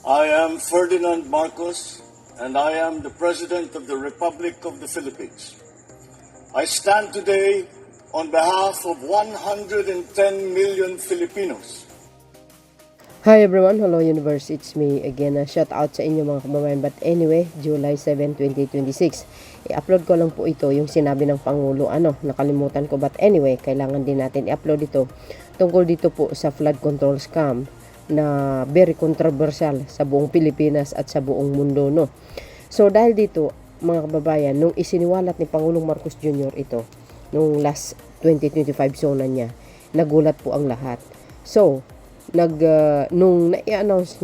I am Ferdinand Marcos, and I am the President of the Republic of the Philippines. I stand today on behalf of 110 million Filipinos. Hi everyone, hello universe, it's me again. Shout out sa inyo mga kababayan. But anyway, July 7, 2026. I-upload ko lang po ito, yung sinabi ng Pangulo. Nakalimutan ko. But anyway, kailangan din natin i-upload ito. Tungkol dito po sa flood control scam na very controversial sa buong Pilipinas at sa buong mundo, no? So dahil dito, mga kababayan, nung isiniwalat ni Pangulong Marcos Jr. ito, nung last 2025 zona niya, nagulat po ang lahat. So, nung na-i-announce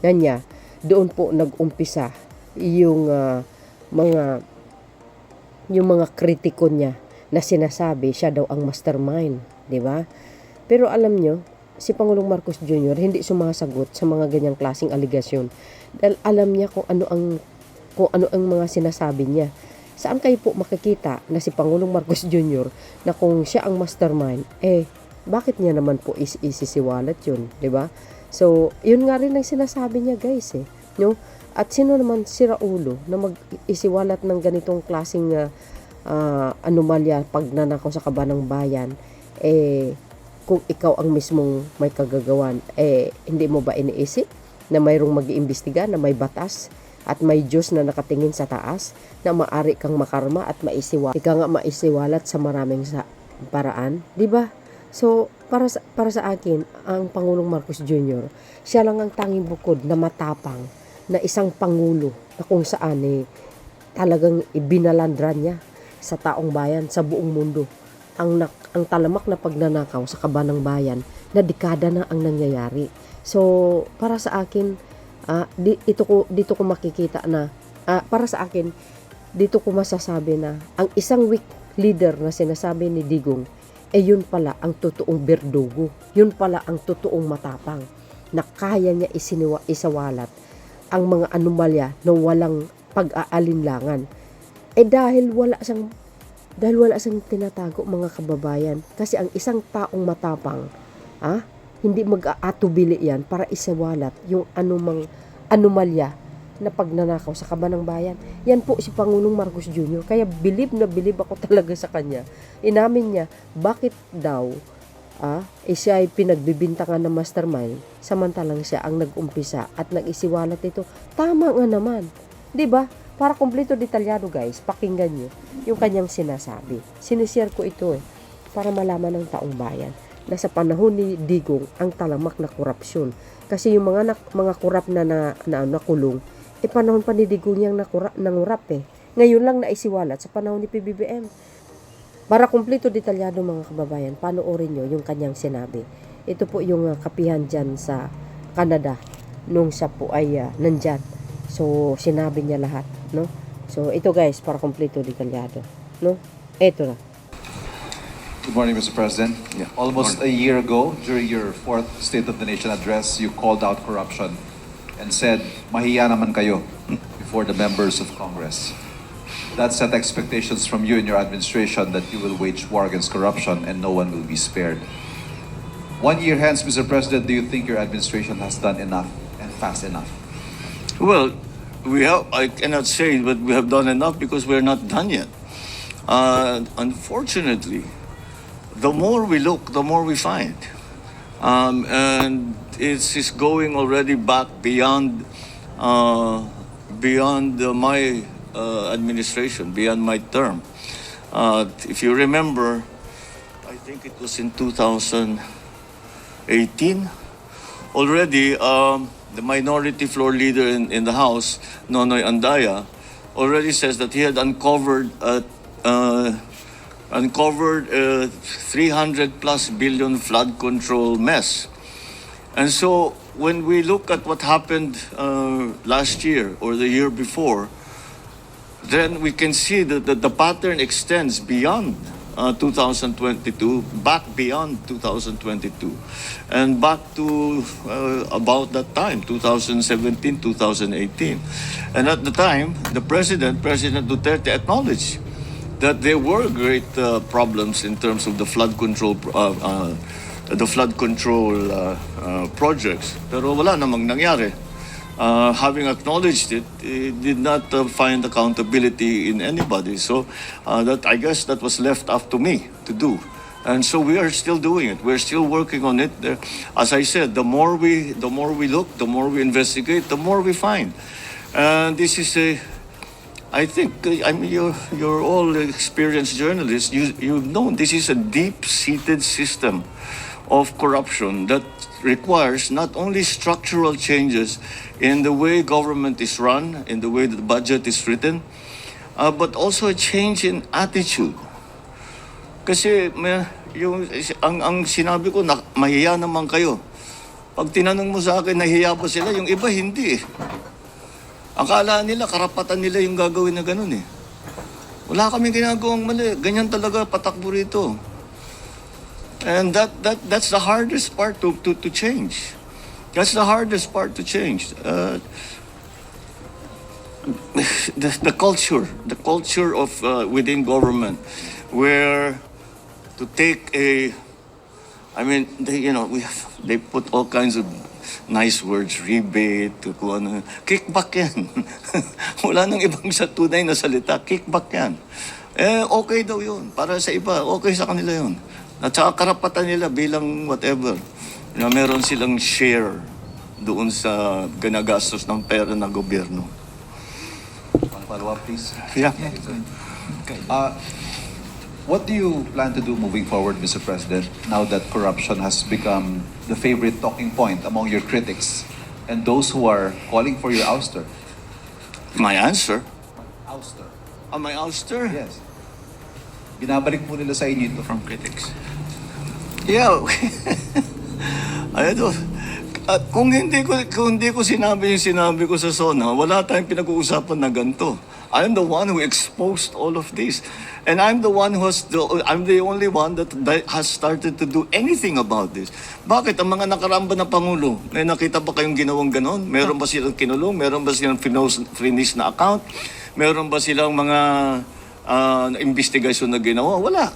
niya, doon po nag-umpisa yung mga kritiko niya na sinasabi siya daw ang mastermind, di ba? Pero alam nyo, si Pangulong Marcos Jr. hindi sumasagot sa mga ganyang klaseng aligasyon dahil alam niya kung ano ang mga sinasabi niya. Saan kayo po makikita na si Pangulong Marcos Jr. na kung siya ang mastermind, bakit niya naman po isisiwalat yun, di ba? So, yun nga rin ang sinasabi niya, guys, no? At sino naman si Raulo na mag-isiwalat ng ganitong klaseng anomalya pagnanakaw sa kabanang bayan, kung ikaw ang mismong may kagagawan, hindi mo ba iniisip na mayroong mag-iimbestiga, na may batas at may Diyos na nakatingin sa taas, na maari kang makarma at maisiwalat sa maraming paraan, di ba? So, para sa akin, ang Pangulong Marcos Jr., siya lang ang tanging bukod na matapang na isang pangulo na kung saan talagang ibinalandra niya sa taong bayan, sa buong mundo. Ang talamak na pagnanakaw sa kabanang bayan na dekada na ang nangyayari. So, para sa akin, dito ko makikita na, para sa akin, dito ko masasabi na ang isang weak leader na sinasabi ni Digong, yun pala ang totoong berdugo. Yun pala ang totoong matapang na kaya niya isawalat ang mga anomalya na walang pag-aalinlangan. Dahil wala siyang tinatago, mga kababayan. Kasi ang isang taong matapang, hindi mag-aatubili yan para isawalat yung anumang anomalya na pagnanakaw sa kabanang bayan. Yan po si Pangulong Marcos Jr. Kaya bilib na bilib ako talaga sa kanya. Inamin niya, bakit daw siya ay pinagbibintangan ng mastermind samantalang siya ang nag-umpisa at nag-isiwalat ito. Tama nga naman. 'Di ba? Para kumpleto detalyado, guys, pakinggan niyo yung kanyang sinasabi. Sinishare ko ito para malaman ng taong bayan na sa panahon ni Digong ang talamak na korupsyon. Kasi yung mga korap na nakulong, panahon pa ni Digong niyang nangurap Ngayon lang naisiwalat sa panahon ni PBBM. Para kumpleto detalyado, mga kababayan, panoorin nyo yung kanyang sinabi. Ito po yung kapihan dyan sa Canada nung siya po ay nandyan. So, sinabi niya lahat, no? So, ito, guys, para kumpleto detalyado, no? Ito na. Good morning, Mr. President. Almost a year ago, during your fourth State of the Nation address, you called out corruption and said, mahiya naman kayo before the members of Congress. That set expectations from you and your administration that you will wage war against corruption and no one will be spared. 1 year hence, Mr. President, do you think your administration has done enough and fast enough? Well, I cannot say that we have done enough because we're not done yet. Unfortunately, the more we look, the more we find. And it's going already back beyond my administration, beyond my term. If you remember, I think it was in 2018, already the minority floor leader in the House, Nonoy Andaya, already says that he had uncovered 300 plus billion flood control mess. And so when we look at what happened last year or the year before, then we can see that the pattern extends beyond 2022, back beyond 2022, and back to about that time, 2017, 2018. And at the time, President Duterte, acknowledged that there were great problems in terms of the flood control projects. Pero wala namang nangyari. having acknowledged it, did not find accountability in anybody. So that, I guess that was left up to me to do. And so we are still doing it. We're still working on it. As I said, the more we look, the more we investigate, the more we find. And this is I think, I mean, you're all experienced journalists. You know this is a deep-seated system of corruption that requires not only structural changes in the way government is run, in the way the budget is written, but also a change in attitude. Kasi ang sinabi ko, mahiya naman kayo. Pag tinanong mo sa akin, nahiya ba sila? Yung iba, hindi eh. Akala nila, karapatan nila yung gagawin na ganun eh. Wala kaming ginagawang mali. Ganyan talaga patakbo rito. And that's the hardest part to change. That's the hardest part to change. The culture of within government, where to take I mean, they put all kinds of nice words, rebate, kickback yan. Wala nang ibang sa tunay na salita, kickback yan. Okay daw yun. Para sa iba, okay sa kanila yun. At saka karapatan nila bilang whatever. Meron silang share doon sa ganagastos ng pera ng gobyerno. Follow up, please. Yeah. Okay. What do you plan to do moving forward, Mr. President, now that corruption has become the favorite talking point among your critics and those who are calling for your ouster? My answer? Ouster. My ouster? Yes. Binabalik mo nila sa inyo ito. From critics. Yeah. Kung hindi ko sinabi yung sinabi ko sa SONA, wala tayong pinag-uusapan na ganito. I'm the one who exposed all of this. And I'm the only one that has started to do anything about this. Bakit? Ang mga nakaramba na Pangulo, may nakita ba kayong ginawang ganon? Meron ba silang kinulong? Meron ba silang finish na account? Meron ba silang mga investigation na ginawa? Wala.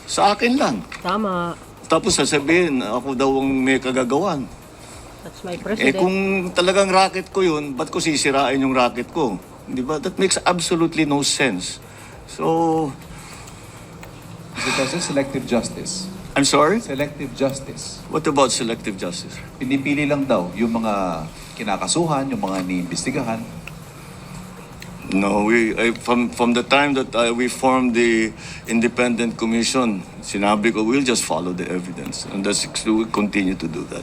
Sa akin lang. Tama. Tapos sasabihin, ako daw ang may kagagawan. That's my president. Kung talagang racket ko yun, ba't ko sisirain yung racket ko? Di ba? That makes absolutely no sense. So, Mr. President, selective justice. I'm sorry? Selective justice. What about selective justice? Pinipili lang daw yung mga kinakasuhan, yung mga iniimbestigahan. No, from the time that we formed the independent commission, sinabi ko, we'll just follow the evidence. And we continue to do that.